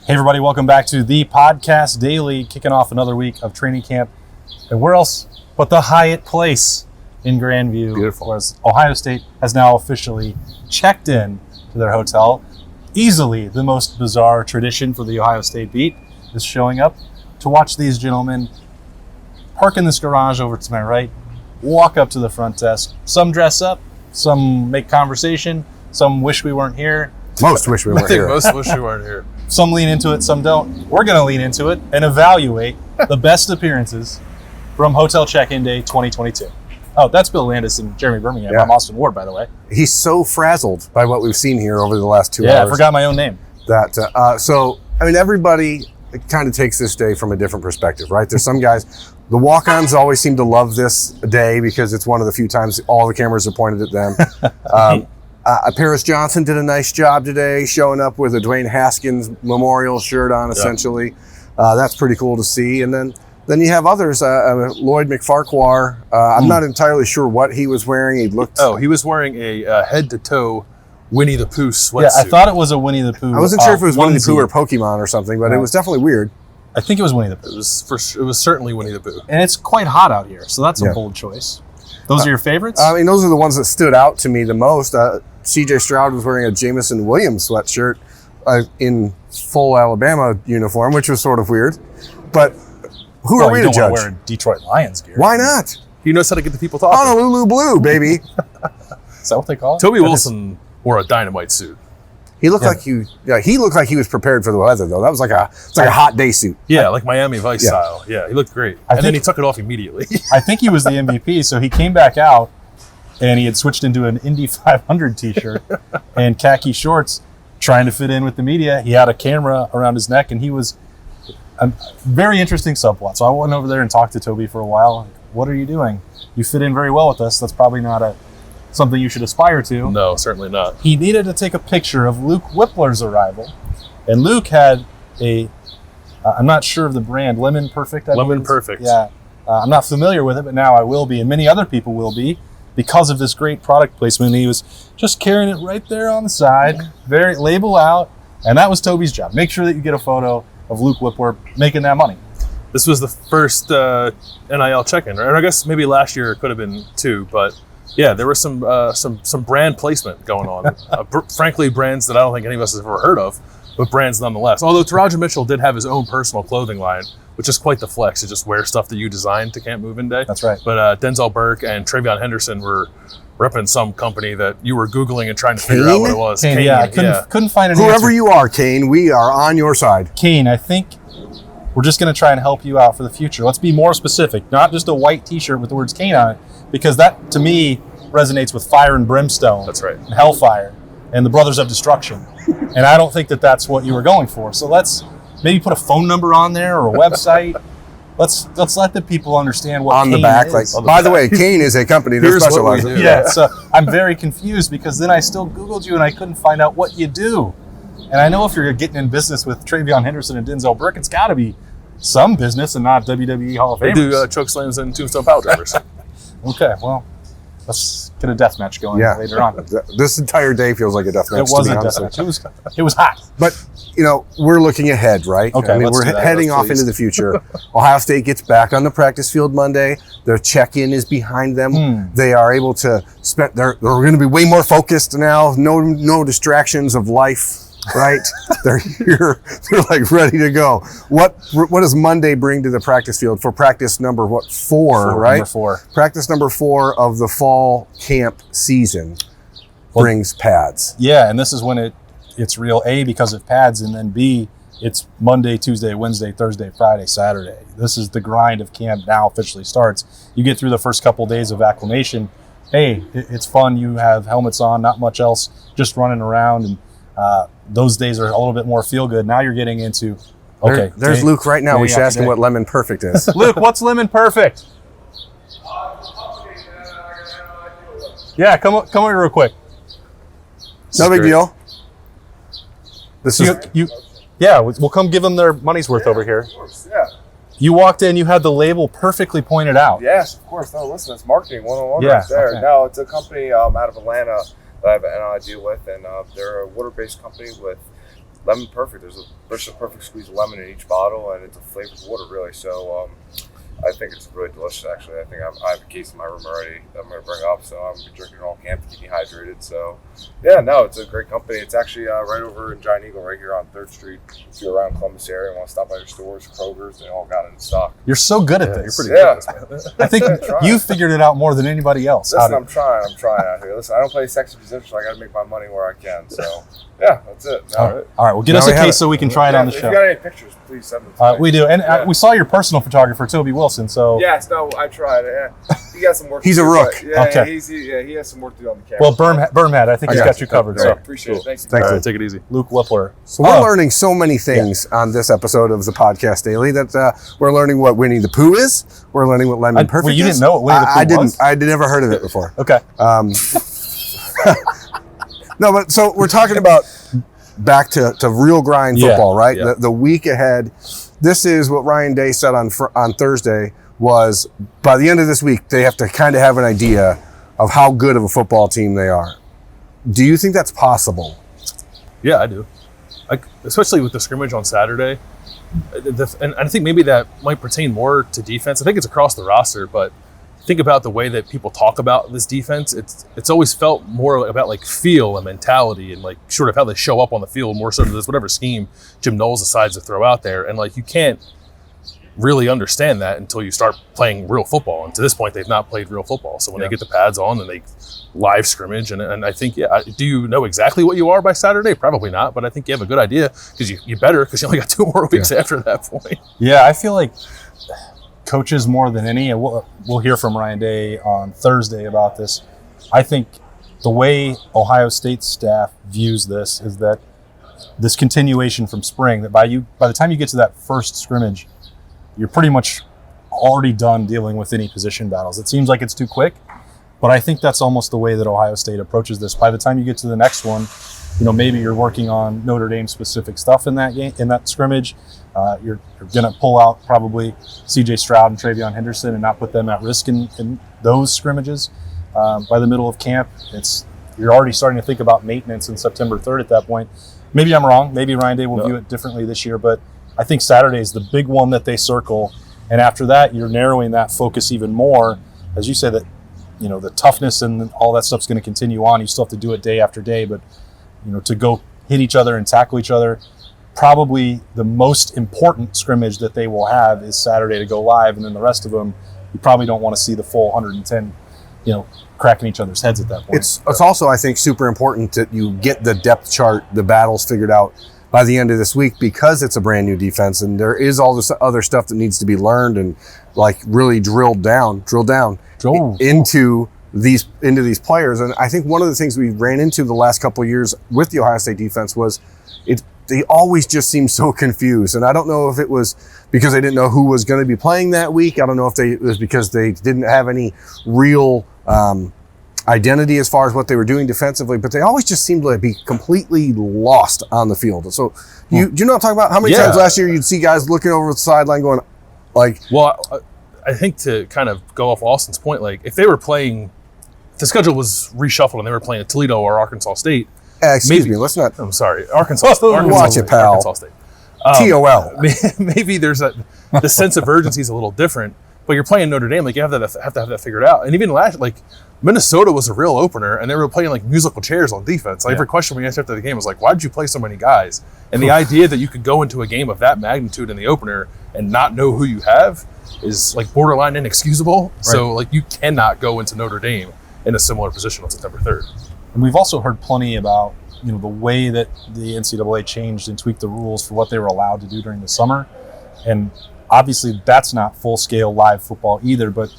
Hey everybody, welcome back to the Podcast Daily, kicking off another week of training camp. And where else but the Hyatt Place in Grandview. Beautiful. Whereas Ohio State has now officially checked in to their hotel. Easily the most bizarre tradition for the Ohio State beat is showing up to watch these gentlemen park in this garage over to my right, walk up to the front desk. Some dress up, some make conversation, some wish we weren't here. Most wish we weren't here. Most wish we weren't here. Some lean into it, some don't. We're going to lean into it and evaluate the best appearances from Hotel Check-In Day 2022. Oh, that's Bill Landis and Jeremy Birmingham. Yeah. I'm Austin Ward, by the way. He's so frazzled by what we've seen here over the last 2 hours. Yeah, I forgot my own name. Everybody kind of takes this day from a different perspective, right? There's some guys, the walk-ons always seem to love this day because it's one of the few times all the cameras are pointed at them. Paris Johnson did a nice job today, showing up with a Dwayne Haskins memorial shirt on, essentially. That's pretty cool to see. And then you have others. Lloyd McFarquhar. I'm not entirely sure what he was wearing. He was wearing a head-to-toe Winnie the Pooh sweatsuit. Yeah, I thought it was a Winnie the Pooh. I wasn't sure if it was Winnie the Pooh or Pokemon or something, but it was definitely weird. I think it was Winnie the Pooh. It was certainly Winnie the Pooh. And it's quite hot out here, so that's a bold choice. Those are your favorites? Those are the ones that stood out to me the most. C.J. Stroud was wearing a Jamison Williams sweatshirt in full Alabama uniform, which was sort of weird. But who are we to judge? Wear Detroit Lions gear. Why not? He knows how to get the people talking. Honolulu Blue, baby. Is that what they call it? Toby Wilson wore a dynamite suit. He looked like he looked like he was prepared for the weather, though. That was like a hot day suit. Yeah, like Miami Vice style. Yeah, he looked great. And then he took it off immediately. I think he was the MVP, so he came back out and he had switched into an Indy 500 t-shirt and khaki shorts, trying to fit in with the media. He had a camera around his neck, and he was a very interesting subplot. So I went over there and talked to Toby for a while. What are you doing? You fit in very well with us. That's probably not something you should aspire to. No, certainly not. He needed to take a picture of Luke Whippler's arrival, and Luke had I'm not sure of the brand, Lemon Perfect. Lemon Perfect. Yeah, I'm not familiar with it, but now I will be, and many other people will be, because of this great product placement. He was just carrying it right there on the side, very label out, and that was Toby's job. Make sure that you get a photo of Luke Whippler making that money. This was the first NIL check-in, or I guess maybe last year it could have been too, but yeah, there was some brand placement going on. Frankly, brands that I don't think any of us have ever heard of, but brands nonetheless. Although Taraja Mitchell did have his own personal clothing line, which is quite the flex to just wear stuff that you designed to Camp Move-In Day. That's right. But Denzel Burke and Travion Henderson were repping some company that you were Googling and trying to figure out what it was. Kane, yeah, I couldn't find an Whoever answer. you are, Kane, we are on your side. Kane, I think we're just going to try and help you out for the future. Let's be more specific, not just a white t-shirt with the words Kane on it, because that, to me, resonates with fire and brimstone. That's right. And hellfire and the Brothers of Destruction. And I don't think that that's what you were going for. So let's maybe put a phone number on there or a website. Let's let the people understand what on Kane the back. is. By the way, Kane is a company that specializes. Yeah, so I'm very confused because then I still Googled you and I couldn't find out what you do. And I know if you're getting in business with Travion Henderson and Denzel Burke, it's got to be some business and not WWE Hall of Famers. They do choke slams and tombstone power drivers. Okay, well, let's get a death match going later on. This entire day feels like a death match. It was a death match. It was hot. But, we're looking ahead, right? Okay, we're heading off into the future. Ohio State gets back on the practice field Monday. Their check-in is behind them. They are able to spend. They're going to be way more focused now. No distractions of life. Right? They're here. They're like ready to go. What does Monday bring to the practice field for practice number 4, right? Number 4. Practice number 4 of the fall camp season brings pads. Yeah, and this is when it's real, A, because of pads, and then B, it's Monday, Tuesday, Wednesday, Thursday, Friday, Saturday. This is the grind of camp now officially starts. You get through the first couple days of acclimation. Hey, it's fun. You have helmets on, not much else, just running around, and those days are a little bit more feel good. Now you're getting into, okay. There's Luke right now. We should ask him what Lemon Perfect is. Luke, what's Lemon Perfect? Yeah, come here real quick. No big deal. This is we'll come give them their money's worth over here. Of course, yeah. You walked in, you had the label perfectly pointed out. Yes, of course. No, listen, it's marketing 101 Yeah, right there. okay. No, it's a company out of Atlanta that I have an NIL deal with, and they're a water-based company with lemon perfect. There's a perfect squeeze of lemon in each bottle, and it's a flavored water, really. So I think it's really delicious, actually. I think I have a case in my room already that I'm going to bring up, so I'm going to be drinking it all camp to keep me hydrated. So, yeah, no, it's a great company. It's actually right over in Giant Eagle, right here on 3rd Street. If you're around Columbus area and want to stop by your stores, Kroger's, they all got it in stock. You're so good at this. You're pretty good at this, man. I think you figured it out more than anybody else. Listen, I'm trying out here. Listen, I don't play sexy position, so I got to make my money where I can. So, yeah, that's it. All right, well, get us a case so we can try it on the If show. you got any pictures, please send them to me. We do, and we saw your personal photographer, Toby Wilson. So Yes, no, I tried. Yeah. He got some work. He's to a do, rook. but Yeah, Okay. he has some work to do on the camera. well, Bermhead, I think he's got you covered. Great, So appreciate it. Thank you. Thank All you. right, take it easy. Luke Whippler. So we're learning so many things on this episode of the Podcast Daily that we're learning what Winnie the Pooh is. We're learning what Lemon Perfect well, you is. didn't know what Winnie the Pooh I didn't. was? I'd never heard of it before. Okay. No, but so we're talking about back to real grind Yeah, football, right? yeah. The week ahead. This is what Ryan Day said on Thursday was by the end of this week, they have to kind of have an idea of how good of a football team they are. Do you think that's possible? Yeah, I do. Especially with the scrimmage on Saturday. And I think maybe that might pertain more to defense. I think it's across the roster, but think about the way that people talk about this defense. It's always felt more about like feel and mentality and like sort of how they show up on the field more so than this whatever scheme Jim Knowles decides to throw out there. And like you can't really understand that until you start playing real football. And to this point, they've not played real football. So when they get the pads on and they live scrimmage, and I think, do you know exactly what you are by Saturday? Probably not, but I think you have a good idea because you better because you only got 2 more weeks after that point. Yeah, I feel like coaches more than any, and we'll hear from Ryan Day on Thursday about this. I think the way Ohio State staff views this is that this continuation from spring, that by the time you get to that first scrimmage, you're pretty much already done dealing with any position battles. It seems like it's too quick, but I think that's almost the way that Ohio State approaches this. By the time you get to the next one, maybe you're working on Notre Dame specific stuff in that game, in that scrimmage. You're going to pull out probably C.J. Stroud and Travion Henderson and not put them at risk in those scrimmages. By the middle of camp, you're already starting to think about maintenance in September 3rd at that point. Maybe I'm wrong. Maybe Ryan Day will view it differently this year, but I think Saturday is the big one that they circle. And after that, you're narrowing that focus even more. As you said, that the toughness and all that stuff's going to continue on. You still have to do it day after day, but to go hit each other and tackle each other, probably the most important scrimmage that they will have is Saturday to go live, and then the rest of them, you probably don't want to see the full 110, cracking each other's heads at that point. It's also, I think, super important that you get the depth chart, the battles figured out by the end of this week because it's a brand new defense and there is all this other stuff that needs to be learned and like really drilled down into these players. And I think one of the things we ran into the last couple of years with the Ohio State defense was they always just seemed so confused. And I don't know if it was because they didn't know who was going to be playing that week. I don't know if it was because they didn't have any real identity as far as what they were doing defensively, but they always just seemed to be completely lost on the field. So do you know what I'm talking about? How many times last year you'd see guys looking over the sideline going like... Well, I think to kind of go off Austin's point, like if they were playing, if the schedule was reshuffled and they were playing at Toledo or Arkansas State. Excuse me, let's not... I'm sorry, Arkansas Watch it, pal. Arkansas State. TOL. Maybe there's the sense of urgency is a little different, but you're playing Notre Dame, like you have to have that figured out. And even last, like Minnesota was a real opener, and they were playing like musical chairs on defense. Like every question we asked after the game was like, "Why did you play so many guys?" And the idea that you could go into a game of that magnitude in the opener and not know who you have is like borderline inexcusable. Right. So like you cannot go into Notre Dame in a similar position on September 3rd. And we've also heard plenty about the way that the NCAA changed and tweaked the rules for what they were allowed to do during the summer. And obviously that's not full-scale live football either, but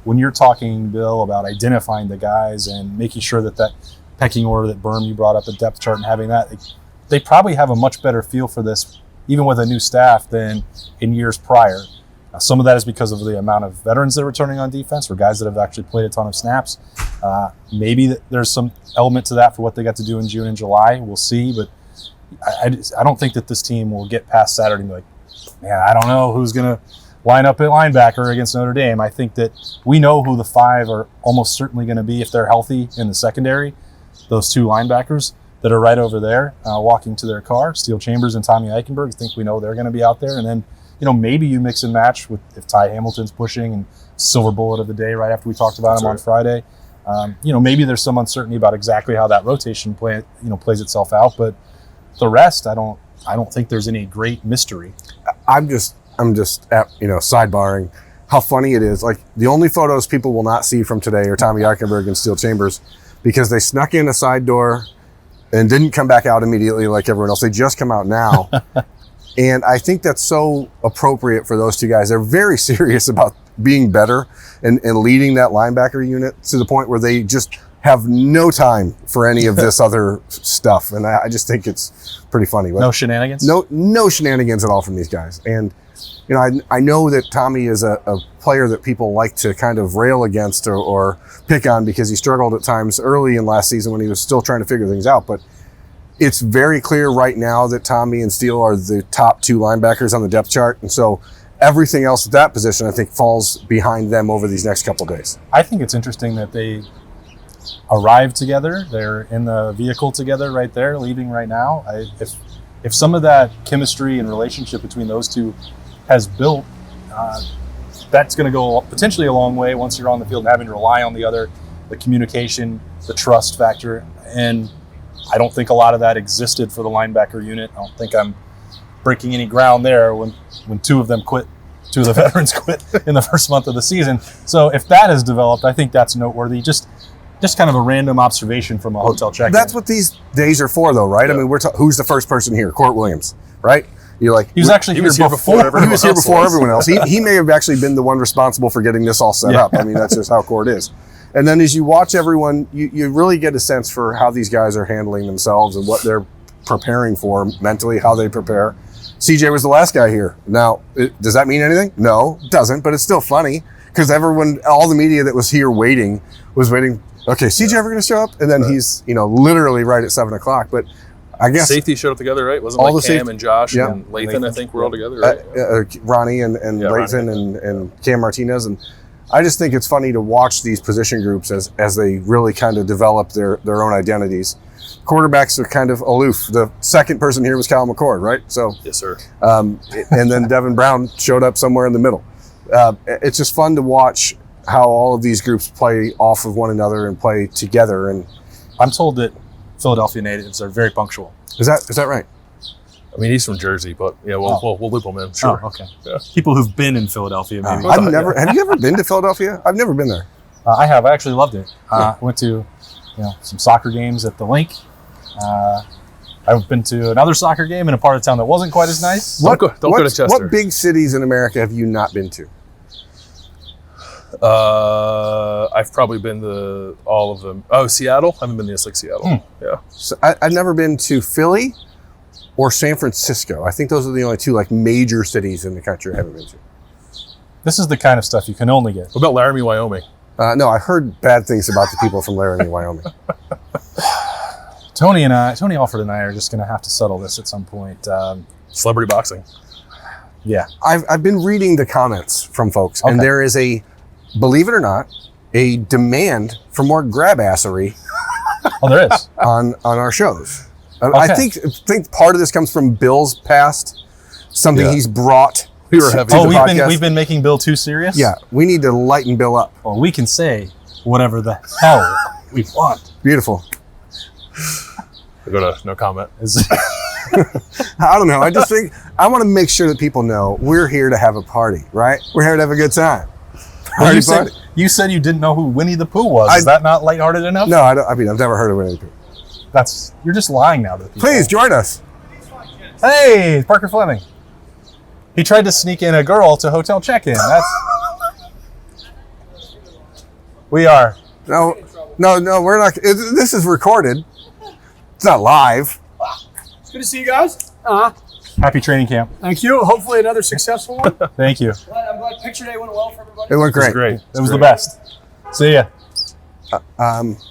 when you're talking, Bill, about identifying the guys and making sure that pecking order that Berm, you brought up, the depth chart and having that, they probably have a much better feel for this, even with a new staff, than in years prior. Some of that is because of the amount of veterans that are returning on defense or guys that have actually played a ton of snaps. Maybe there's some element to that for what they got to do in June and July. We'll see, but I don't think that this team will get past Saturday and be like, man, I don't know who's going to line up at linebacker against Notre Dame. I think that we know who the 5 are almost certainly going to be if they're healthy in the secondary, those 2 linebackers. that are right over there walking to their car. Steele Chambers and Tommy Eichenberg. I think we know they're going to be out there. And then, maybe you mix and match with if Ty Hamilton's pushing and silver bullet of the day right after we talked about him on Friday. Maybe there's some uncertainty about exactly how that rotation plays itself out. But the rest, I don't think there's any great mystery. I'm just sidebarring how funny it is. Like, the only photos people will not see from today are Tommy Eichenberg and Steele Chambers, because they snuck in a side door and didn't come back out immediately like everyone else. They just come out now. And I think that's so appropriate for those two guys. They're very serious about being better and leading that linebacker unit to the point where they just have no time for any of this other stuff. And I just think it's pretty funny. No shenanigans? No shenanigans at all from these guys. And, I know that Tommy is a player that people like to kind of rail against or pick on because he struggled at times early in last season when he was still trying to figure things out. But it's very clear right now that Tommy and Steele are the top two linebackers on the depth chart. And so everything else at that position, I think, falls behind them over these next couple of days. I think it's interesting that they arrived together. They're in the vehicle together right there, leaving right now. If some of that chemistry and relationship between those two has built, that's going to go potentially a long way once you're on the field and having to rely on the other, the communication, the trust factor. And I don't think a lot of that existed for the linebacker unit. I don't think I'm breaking any ground there when two of the veterans quit in the first month of the season. So if that has developed, I think that's noteworthy. Just kind of a random observation from a hotel check-in. That's what these days are for, though, right? Yeah. I mean, who's the first person here? Court Williams, right? You're like, he was here before everyone else. He may have actually been the one responsible for getting this all set up. I mean, that's just how Court is. And then as you watch everyone, you really get a sense for how these guys are handling themselves and what they're preparing for mentally, how they prepare. CJ was the last guy here. Now, does that mean anything? No, it doesn't, but it's still funny because all the media that was here was waiting. Okay, CJ ever going to show up? And then he's, literally right at 7:00. But I guess safety showed up together, right? Wasn't all like Cam and Josh and Lathan, I think, were all together, right? Ronnie and Lathan and Cam Martinez. And I just think it's funny to watch these position groups as they really kind of develop their own identities. Quarterbacks are kind of aloof. The second person here was Cal McCord, right? So yes, sir. And then Devin Brown showed up somewhere in the middle. It's just fun to watch how all of these groups play off of one another and play together. And I'm told that Philadelphia natives are very punctual. Is that right? I mean, he's from Jersey, but we'll loop him in. Sure. Oh, okay. Yeah. People who've been in Philadelphia, maybe. Have you ever been to Philadelphia? I've never been there. I have. I actually loved it. I went to, some soccer games at the link. I've been to another soccer game in a part of town that wasn't quite as nice. Don't go to Chester. What big cities in America have you not been to? I've probably been to all of them. Oh, Seattle? I haven't been to Seattle. Yeah. So I've never been to Philly or San Francisco. I think those are the only two major cities in the country I haven't been to. This is the kind of stuff you can only get. What about Laramie, Wyoming? No, I heard bad things about the people from Laramie, Wyoming. Tony Alford and I are just going to have to settle this at some point. Celebrity boxing. Yeah. I've been reading the comments from folks, and there is believe it or not, a demand for more grab-assery. Oh, there is. on our shows. Okay. I think part of this comes from Bill's past, something he's brought. We've been making Bill too serious? Yeah, we need to lighten Bill up. Well, we can say whatever the hell we want. Beautiful. I go to no comment. I don't know. I just think I want to make sure that people know we're here to have a party, right? We're here to have a good time. Well, you said you didn't know who Winnie the Pooh was. Is that not lighthearted enough? No, I mean, I've never heard of Winnie the Pooh. You're just lying now to the people. Please join us. Hey, Parker Fleming. He tried to sneak in a girl to hotel check-in. We are. No, we're not. This is recorded. It's not live. It's good to see you guys. Happy training camp. Thank you. Hopefully another successful one. Thank you. I'm glad picture day went well for everybody. It went great. It was the best. See ya.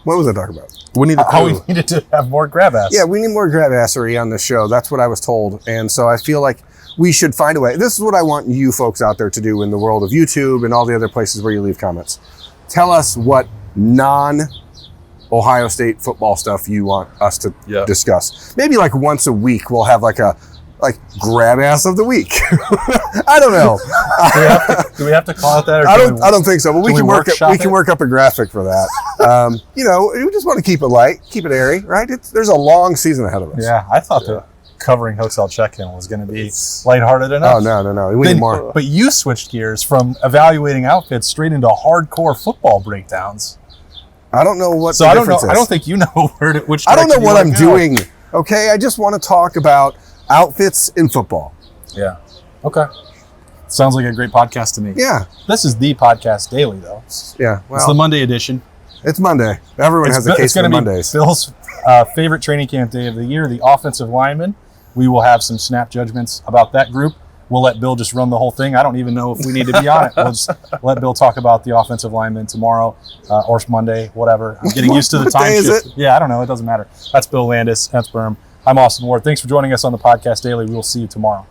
What was I talking about? We needed to have more grab ass. Yeah, we need more grab assery on the show. That's what I was told. And so I feel like we should find a way. This is what I want you folks out there to do in the world of YouTube and all the other places where you leave comments. Tell us what Ohio State football stuff you want us to Yeah. discuss. Maybe like once a week we'll have like grab ass of the week. I don't know. Do we have to call it that? Or I don't think so. But we can can we work workshop it? work up a graphic for that. We just want to keep it light, keep it airy, right? There's a long season ahead of us. Yeah, I thought that covering hotel check-in was going to be lighthearted enough. Oh no. We need more. But you switched gears from evaluating outfits straight into hardcore football breakdowns. I don't know what So the I don't know. difference is. I don't think you know which. I don't know direction what you I'm wanna go. doing. Okay, I just want to talk about outfits in football. Yeah. Okay. Sounds like a great podcast to me. Yeah, This is the podcast daily, though. yeah. It's the Monday edition. It's Monday. Everyone has a case for gonna Mondays. be Bill's favorite training camp day of the year, the offensive lineman. We will have some snap judgments about that group. We'll let Bill just run the whole thing. I don't even know if we need to be on it. We'll just let Bill talk about the offensive lineman tomorrow or Monday, whatever. I'm getting used to the What time day is shift. it? Yeah, I don't know. It doesn't matter. That's Bill Landis. That's Berm. I'm Austin Ward. Thanks for joining us on the podcast daily. We will see you tomorrow.